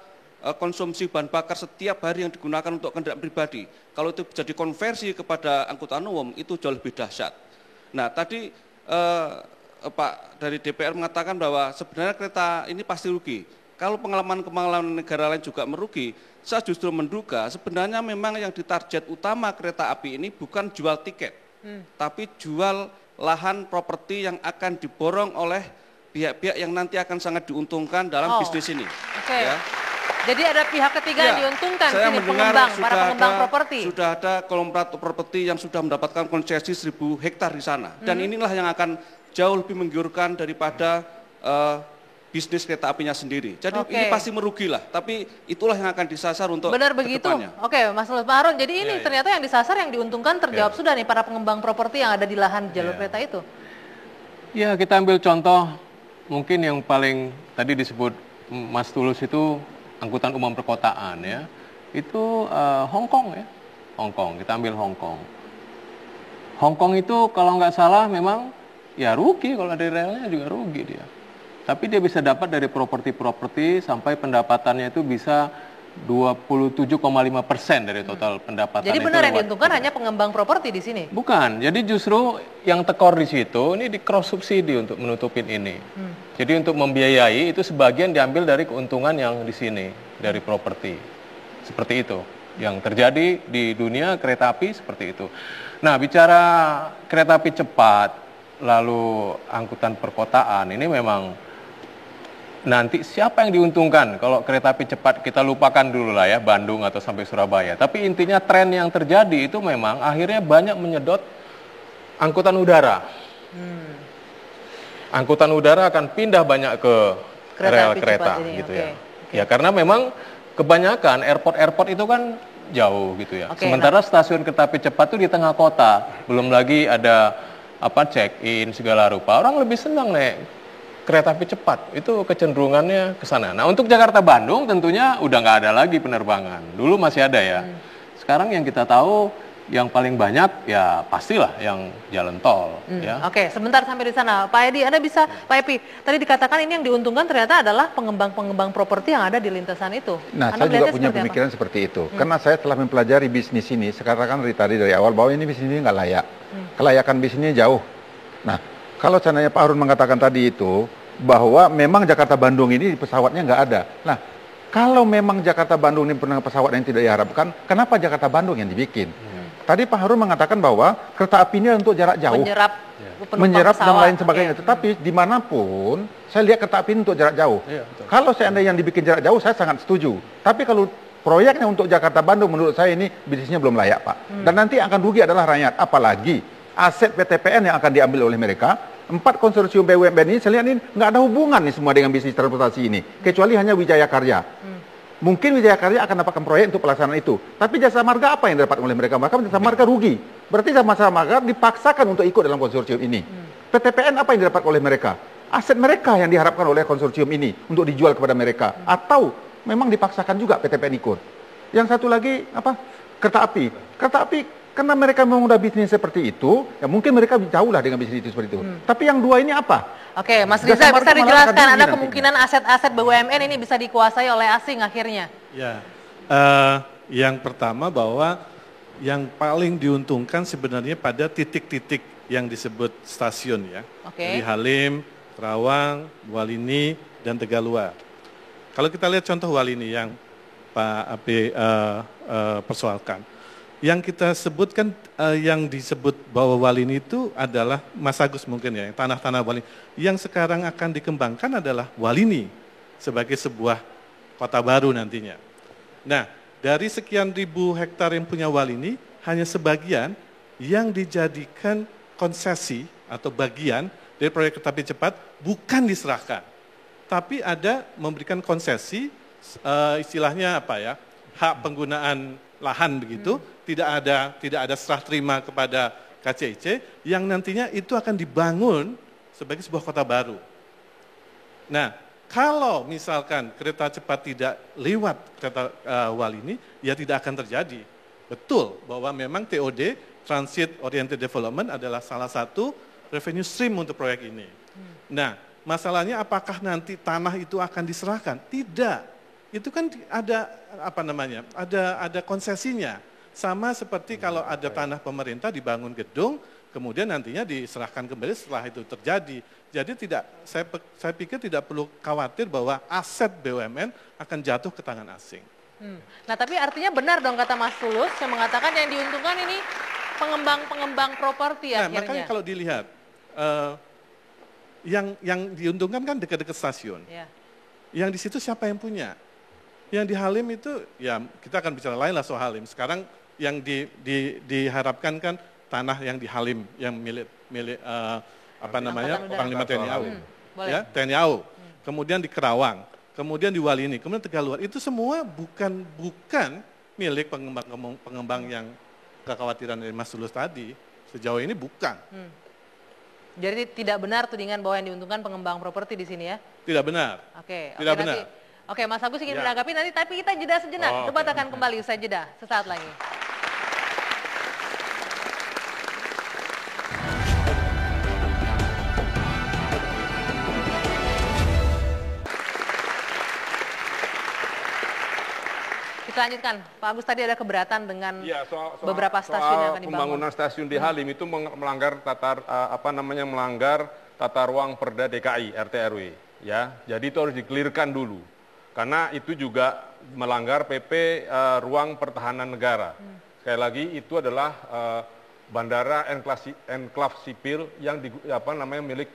konsumsi bahan bakar setiap hari yang digunakan untuk kendaraan pribadi. Kalau itu bisa dikonversi kepada angkutan umum, itu jauh lebih dahsyat. Nah, tadi Pak dari DPR mengatakan bahwa sebenarnya kereta ini pasti rugi. Kalau pengalaman negara lain juga merugi, saya justru menduga sebenarnya memang yang ditarget utama kereta api ini bukan jual tiket, tapi jual lahan properti yang akan diborong oleh pihak-pihak yang nanti akan sangat diuntungkan dalam bisnis ini. Oke. Ya. Jadi ada pihak ketiga yang diuntungkan, saya sini mendengar para pengembang properti. Sudah ada konglomerat properti yang sudah mendapatkan konsesi 1.000 hektar di sana. Dan inilah yang akan jauh lebih menggiurkan daripada bisnis kereta apinya sendiri. Jadi ini pasti merugi lah, tapi itulah yang akan disasar untuk benar begitu. kedepannya. Oke, Mas Harun. Jadi ini ternyata yang disasar, yang diuntungkan terjawab sudah nih para pengembang properti yang ada di lahan jalur kereta itu. Ya, kita ambil contoh mungkin yang paling tadi disebut Mas Tulus itu angkutan umum perkotaan ya. Itu Hong Kong ya. Hong Kong, kita ambil Hong Kong. Hong Kong itu kalau nggak salah memang ya rugi, kalau dari relnya juga rugi dia. Tapi dia bisa dapat dari properti-properti sampai pendapatannya itu bisa 27,5% dari total pendapatan. Jadi benar yang diuntungkan hanya pengembang properti di sini? Bukan, jadi justru yang tekor di situ ini di cross subsidi untuk menutupin ini. Jadi untuk membiayai itu sebagian diambil dari keuntungan yang di sini, dari properti. Seperti itu. Yang terjadi di dunia kereta api seperti itu. Nah, bicara kereta api cepat, lalu angkutan perkotaan, ini memang nanti siapa yang diuntungkan kalau kereta api cepat kita lupakan dulu lah ya Bandung atau sampai Surabaya. Tapi intinya tren yang terjadi itu memang akhirnya banyak menyedot angkutan udara. angkutan udara akan pindah banyak ke rel kereta gitu ya. Ya karena memang kebanyakan airport itu kan jauh gitu ya. Sementara stasiun kereta api cepat itu di tengah kota, belum lagi ada check-in segala rupa. Orang lebih senang naik kereta api cepat, itu kecenderungannya ke sana. Nah untuk Jakarta Bandung tentunya udah nggak ada lagi penerbangan. Dulu masih ada ya. Sekarang yang kita tahu yang paling banyak ya pastilah yang jalan tol. Ya. Oke, sebentar sampai di sana. Pak Edi, Anda bisa, Pak Epi, tadi dikatakan ini yang diuntungkan ternyata adalah pengembang-pengembang properti yang ada di lintasan itu. Nah, saya juga punya pemikiran seperti itu. Karena saya telah mempelajari bisnis ini, sekarang kan dari awal bahwa ini bisnis ini nggak layak. Kelayakan bisnisnya jauh. Nah, kalau seandainya Pak Harun mengatakan tadi itu, bahwa memang Jakarta Bandung ini pesawatnya nggak ada. Nah, kalau memang Jakarta Bandung ini pernah pesawat yang tidak diharapkan, kenapa Jakarta Bandung yang dibikin? Tadi Pak Harun mengatakan bahwa kereta api ini untuk jarak jauh, menyerap dan lain sebagainya. Tetapi dimanapun, saya lihat kereta api ini untuk jarak jauh. Kalau seandainya yang dibikin jarak jauh, saya sangat setuju. Tapi kalau proyeknya untuk Jakarta Bandung, menurut saya ini bisnisnya belum layak, Pak. Dan nanti akan rugi adalah rakyat. Apalagi aset PTPN yang akan diambil oleh mereka. 4 konsorsium BUMN ini, saya lihat ini nggak ada hubungan nih semua dengan bisnis transportasi ini. Kecuali hanya Wijaya Karya. Mungkin Wijaya Karya akan dapatkan proyek untuk pelaksanaan itu. Tapi jasa marga apa yang didapat oleh mereka? Maka jasa marga rugi. Berarti jasa marga dipaksakan untuk ikut dalam konsorsium ini. PTPN apa yang didapat oleh mereka? Aset mereka yang diharapkan oleh konsorsium ini untuk dijual kepada mereka. Atau memang dipaksakan juga PTPN ikut. Yang satu lagi kereta api. Kereta api karena mereka memang udah bisnis seperti itu, ya mungkin mereka jauh lah dengan bisnis itu seperti itu. Tapi yang dua ini apa? Oke, Mas Riza bisa dijelaskan ada kemungkinan aset-aset BUMN ini bisa dikuasai oleh asing akhirnya? Ya, yang pertama bahwa yang paling diuntungkan sebenarnya pada titik-titik yang disebut stasiun ya. Di Halim, Kerawang, Walini, dan Tegaluar. Kalau kita lihat contoh Walini yang Pak Api persoalkan. Yang kita sebutkan, yang disebut bahwa Walini itu adalah Mas Agus mungkin ya, tanah-tanah Walini. Yang sekarang akan dikembangkan adalah Walini sebagai sebuah kota baru nantinya. Nah, dari sekian ribu hektar yang punya Walini, hanya sebagian yang dijadikan konsesi atau bagian dari proyek kereta api cepat bukan diserahkan. Tapi ada memberikan konsesi, istilahnya hak penggunaan lahan begitu, tidak ada serah terima kepada KCIC yang nantinya itu akan dibangun sebagai sebuah kota baru. Nah, kalau misalkan kereta cepat tidak lewat kereta Walini, ya tidak akan terjadi. Betul bahwa memang TOD, Transit Oriented Development adalah salah satu revenue stream untuk proyek ini. Nah, masalahnya apakah nanti tanah itu akan diserahkan? Tidak. Itu kan ada ada konsesinya. Sama seperti kalau ada tanah pemerintah dibangun gedung, kemudian nantinya diserahkan kembali setelah itu terjadi. Jadi saya pikir tidak perlu khawatir bahwa aset BUMN akan jatuh ke tangan asing. Nah tapi artinya benar dong kata Mas Tulus yang mengatakan yang diuntungkan ini pengembang properti akhirnya. Nah makanya kalau dilihat, yang diuntungkan kan dekat-dekat stasiun. Yang di situ siapa yang punya? Yang di Halim itu, ya kita akan bicara lain lah soal Halim. Sekarang yang diharapkan kan tanah yang di Halim, yang milik Panglima TNI AU. Ya, TNI AU. Kemudian di Kerawang, kemudian di Walini, kemudian Tegaluar. Itu semua bukan milik pengembang yang kekhawatiran dari Mas Tulus tadi. Sejauh ini bukan. Jadi tidak benar tudingan bahwa yang diuntungkan pengembang properti di sini ya? Tidak benar. Tidak benar. Oke, Mas Agus ingin menanggapi nanti, tapi kita jeda sejenak. Debat akan kembali usai jeda sesaat lagi. Kita lanjutkan, Pak Agus tadi ada keberatan dengan beberapa stasiun yang akan dibangun. Pembangunan stasiun di Halim itu melanggar melanggar tata ruang Perda DKI RT RW. Ya, jadi itu harus di-clearkan dulu. Karena itu juga melanggar PP Ruang Pertahanan Negara. Sekali lagi itu adalah bandara enklav sipil yang milik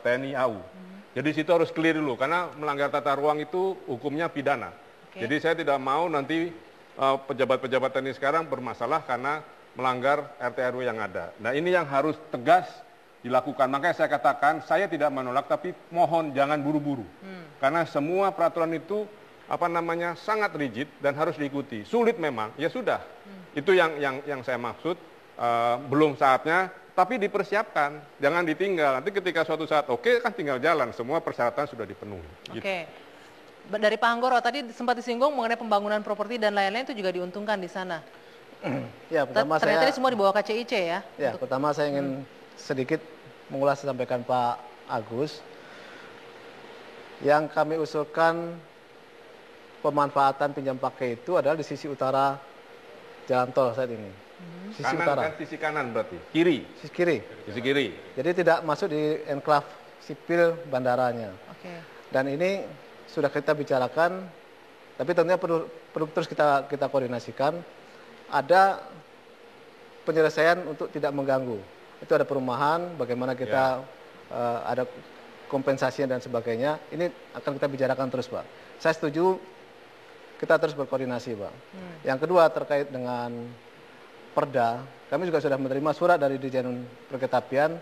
TNI AU. Jadi situ harus clear dulu karena melanggar tata ruang itu hukumnya pidana. Jadi saya tidak mau nanti pejabat-pejabat TNI sekarang bermasalah karena melanggar RT RW yang ada. Nah ini yang harus tegas dilakukan. Makanya saya katakan, saya tidak menolak, tapi mohon jangan buru-buru. Karena semua peraturan itu sangat rigid dan harus diikuti. Sulit memang, ya sudah. Itu yang saya maksud. Belum saatnya, tapi dipersiapkan, jangan ditinggal. Nanti ketika suatu saat oke, kan tinggal jalan. Semua persyaratan sudah dipenuhi. Oke. Dari Pak Anggoro tadi sempat disinggung mengenai pembangunan properti dan lain-lain itu juga diuntungkan di sana. Ya, pertama ternyata saya, ini semua di bawah KCIC ya? Ya, pertama saya ingin sedikit mengulas disampaikan Pak Agus. Yang kami usulkan pemanfaatan pinjam pakai itu adalah di sisi utara jalan tol saat ini. Sisi kanan, utara. kan sisi kanan berarti? Kiri? Sisi kiri. Sisi kiri. Jadi tidak masuk di enklave sipil bandaranya. Oke. Dan ini sudah kita bicarakan, tapi tentunya perlu terus kita koordinasikan. Ada penyelesaian untuk tidak mengganggu. Itu ada perumahan, bagaimana kita ada kompensasinya dan sebagainya. Ini akan kita bicarakan terus, Pak. Saya setuju kita terus berkoordinasi, Pak. Yang kedua terkait dengan Perda, kami juga sudah menerima surat dari Dirjen Perkeretapian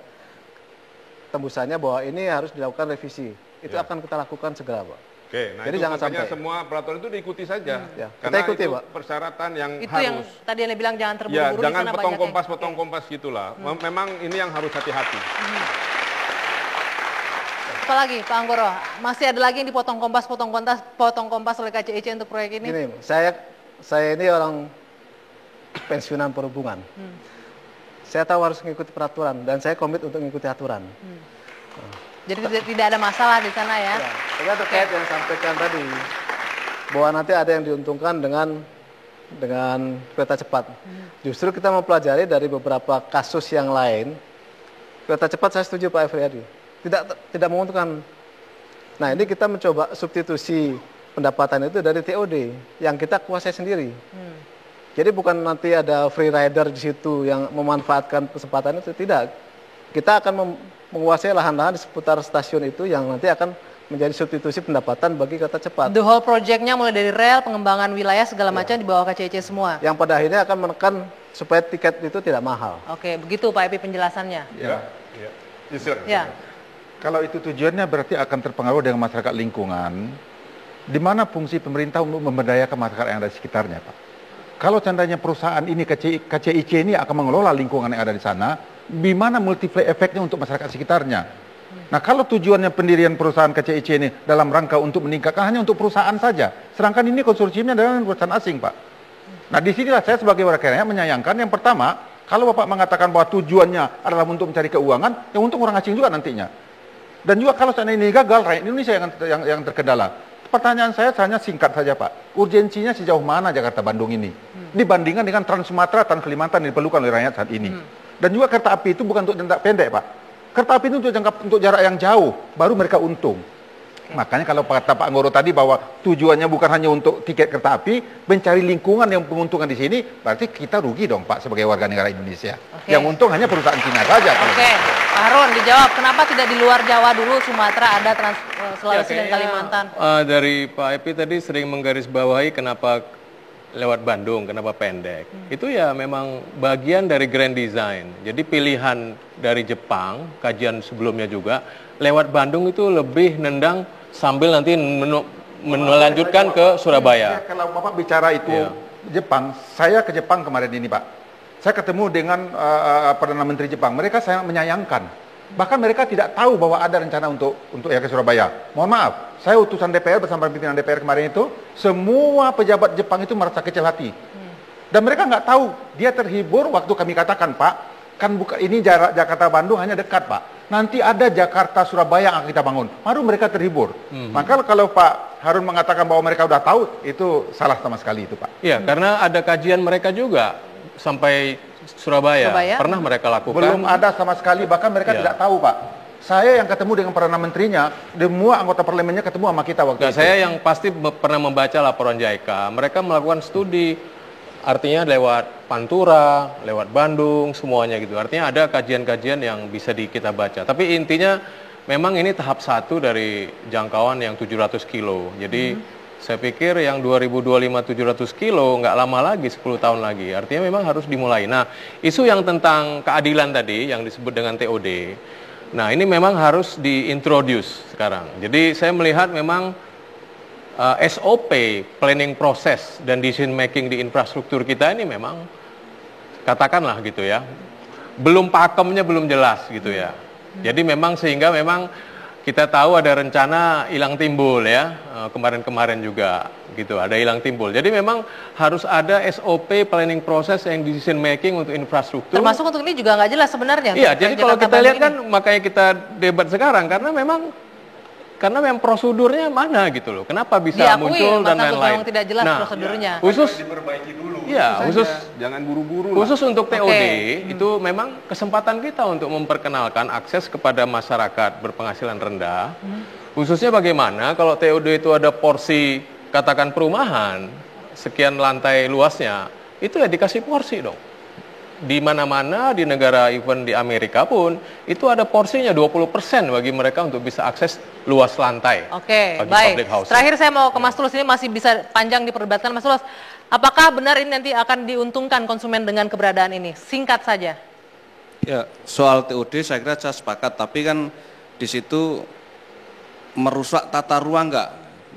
tembusannya bahwa ini harus dilakukan revisi. Itu akan kita lakukan segera, Pak. Oke, nah jadi itu jangan sampai semua peraturan itu diikuti saja. Kita ikuti, itu Pak. persyaratan yang itu harus. yang tadi Anda bilang jangan terburu-buru jangan di sana potong kompas gitulah. Memang ini yang harus hati-hati. Apalagi Pak Anggoro, masih ada lagi yang dipotong kompas oleh KCIC untuk proyek ini? Gini, saya ini orang pensiunan perhubungan. Saya tahu harus mengikuti peraturan dan saya komit untuk mengikuti aturan. Jadi tidak ada masalah di sana ya? Saya terkait yang sampaikan tadi bahwa nanti ada yang diuntungkan dengan kereta cepat. Justru kita mempelajari dari beberapa kasus yang lain. Kereta cepat saya setuju Pak Efriadi. Tidak menguntungkan. Nah, ini kita mencoba substitusi pendapatan itu dari TOD yang kita kuasai sendiri. Jadi bukan nanti ada free rider di situ yang memanfaatkan kesempatan itu, tidak. Kita akan menguasai lahan-lahan di seputar stasiun itu yang nanti akan menjadi substitusi pendapatan bagi kereta cepat. The whole projectnya mulai dari rel, pengembangan wilayah segala macam di bawah KCIC semua. Yang pada akhirnya akan menekan supaya tiket itu tidak mahal. Oke, begitu Pak Epi penjelasannya. Ya. Kalau itu tujuannya berarti akan terpengaruh dengan masyarakat lingkungan. Di mana fungsi pemerintah untuk memberdayakan masyarakat yang ada di sekitarnya, Pak? Kalau seandainya perusahaan ini KCIC ini akan mengelola lingkungan yang ada di sana, di mana multiplier efeknya untuk masyarakat sekitarnya? Nah, kalau tujuannya pendirian perusahaan KCIC ini dalam rangka untuk meningkatkan hanya untuk perusahaan saja, sedangkan ini konsorsiumnya adalah perusahaan asing, Pak. Nah, disinilah saya sebagai warga rakyat menyayangkan yang pertama, kalau Bapak mengatakan bahwa tujuannya adalah untuk mencari keuangan, yang untuk orang asing juga nantinya. Dan juga kalau seandainya ini gagal, rakyat Indonesia yang terkendala. Pertanyaan saya hanya singkat saja, Pak. Urgensinya sejauh mana Jakarta Bandung ini? Dibandingkan dengan Trans Sumatera, Trans Kalimantan yang diperlukan oleh rakyat saat ini. Dan juga kereta api itu bukan untuk jangka pendek, Pak. Kereta api itu untuk jarak yang jauh, baru mereka untung. Makanya kalau kata Pak Anggoro tadi bahwa tujuannya bukan hanya untuk tiket kereta api, mencari lingkungan yang menguntungkan di sini, berarti kita rugi dong, Pak, sebagai warga negara Indonesia. Yang untung hanya perusahaan Cina saja. Pak Harun, dijawab kenapa tidak di luar Jawa dulu, Sumatera ada, Sulawesi dan Kalimantan? Dari Pak Epi tadi sering menggarisbawahi kenapa lewat Bandung, kenapa pendek. Itu ya memang bagian dari grand design. Jadi pilihan dari Jepang, kajian sebelumnya juga, lewat Bandung itu lebih nendang sambil nanti melanjutkan ke Surabaya. Kalau Bapak bicara itu Jepang, saya ke Jepang kemarin ini, Pak. Saya ketemu dengan Perdana Menteri Jepang. Mereka sangat menyayangkan. Bahkan mereka tidak tahu bahwa ada rencana untuk ya ke Surabaya. Mohon maaf, saya utusan DPR bersama pimpinan DPR kemarin itu, semua pejabat Jepang itu merasa kecil hati. Dan mereka nggak tahu, dia terhibur waktu kami katakan, Pak, kan ini jarak Jakarta Bandung hanya dekat, Pak. Nanti ada Jakarta Surabaya yang akan kita bangun. Baru mereka terhibur. Maka kalau Pak Harun mengatakan bahwa mereka udah tahu, itu salah sama sekali itu, Pak. Iya, karena ada kajian mereka juga sampai Surabaya. Pernah mereka lakukan. Belum ada sama sekali, bahkan mereka tidak tahu, Pak. Saya yang ketemu dengan Perdana Menterinya, semua anggota parlemennya ketemu sama kita waktu itu. Saya yang pasti pernah membaca laporan JICA, mereka melakukan studi, artinya lewat Pantura, lewat Bandung, semuanya gitu. Artinya ada kajian-kajian yang bisa kita baca. Tapi intinya memang ini tahap 1 dari jangkauan yang 700 kilo. Jadi Saya pikir yang 2025 700 kilo nggak lama lagi, 10 tahun lagi. Artinya memang harus dimulai. Nah, isu yang tentang keadilan tadi yang disebut dengan TOD, nah ini memang harus diintroduce sekarang. Jadi saya melihat memang SOP, planning process dan decision making di infrastruktur kita ini memang katakanlah gitu ya, belum pakemnya belum jelas gitu ya. Jadi memang sehingga memang kita tahu ada rencana hilang timbul ya, kemarin-kemarin juga gitu, ada hilang timbul. Jadi memang harus ada SOP, planning process yang decision making untuk infrastruktur. Termasuk untuk ini juga nggak jelas sebenarnya. Iya, jadi kalau kita lihat kan makanya kita debat sekarang karena memang prosedurnya mana gitu loh. Kenapa bisa diakui, muncul dan lain-lain. Memang tidak jelas prosedurnya. Khusus diperbaiki dulu. Iya, khusus jangan buru-buru. Khusus untuk TOD itu memang kesempatan kita untuk memperkenalkan akses kepada masyarakat berpenghasilan rendah. Khususnya bagaimana kalau TOD itu ada porsi katakan perumahan sekian lantai luasnya, itu ya dikasih porsi dong. Di mana-mana di negara, even di Amerika pun itu ada porsinya 20% bagi mereka untuk bisa akses luas lantai. Oke, baik. Terakhir saya mau ke Mas Tulus, ini masih bisa panjang diperdebatkan. Mas Tulus, apakah benar ini nanti akan diuntungkan konsumen dengan keberadaan ini? Singkat saja. Ya, soal TOD saya kira saya sepakat, tapi kan di situ merusak tata ruang enggak?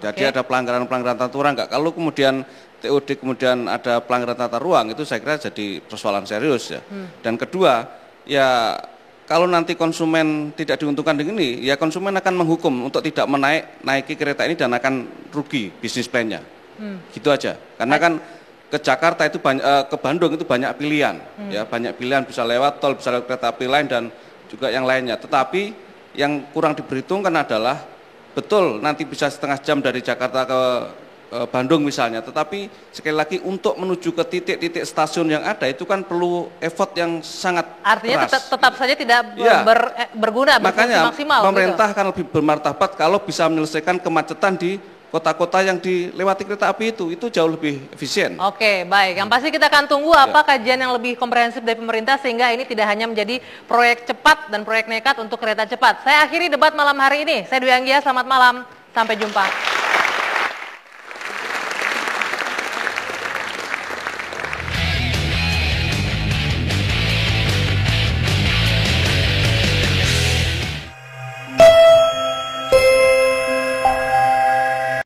Jadi ada pelanggaran-pelanggaran tata ruang enggak? Kalau kemudian TOD kemudian ada pelanggaran tata ruang, itu saya kira jadi persoalan serius ya. Dan kedua, ya kalau nanti konsumen tidak diuntungkan dengan ini, ya konsumen akan menghukum untuk tidak menaiki kereta ini dan akan rugi bisnis plan-nya. Gitu aja. Karena kan ke Jakarta itu ke Bandung itu banyak pilihan, ya banyak pilihan, bisa lewat tol, bisa lewat kereta api lain dan juga yang lainnya. Tetapi yang kurang diperhitungkan adalah betul nanti bisa setengah jam dari Jakarta ke Bandung misalnya, tetapi sekali lagi untuk menuju ke titik-titik stasiun yang ada itu kan perlu effort yang sangat artinya keras. tetap saja tidak berguna, makanya maksimal. Pemerintah gitu. Kan lebih bermartabat kalau bisa menyelesaikan kemacetan di kota-kota yang dilewati kereta api itu jauh lebih efisien. Oke, baik. Yang pasti kita akan tunggu apa kajian yang lebih komprehensif dari pemerintah sehingga ini tidak hanya menjadi proyek cepat dan proyek nekat untuk kereta cepat. Saya akhiri debat malam hari ini. Saya Dwi Anggia, selamat malam, sampai jumpa.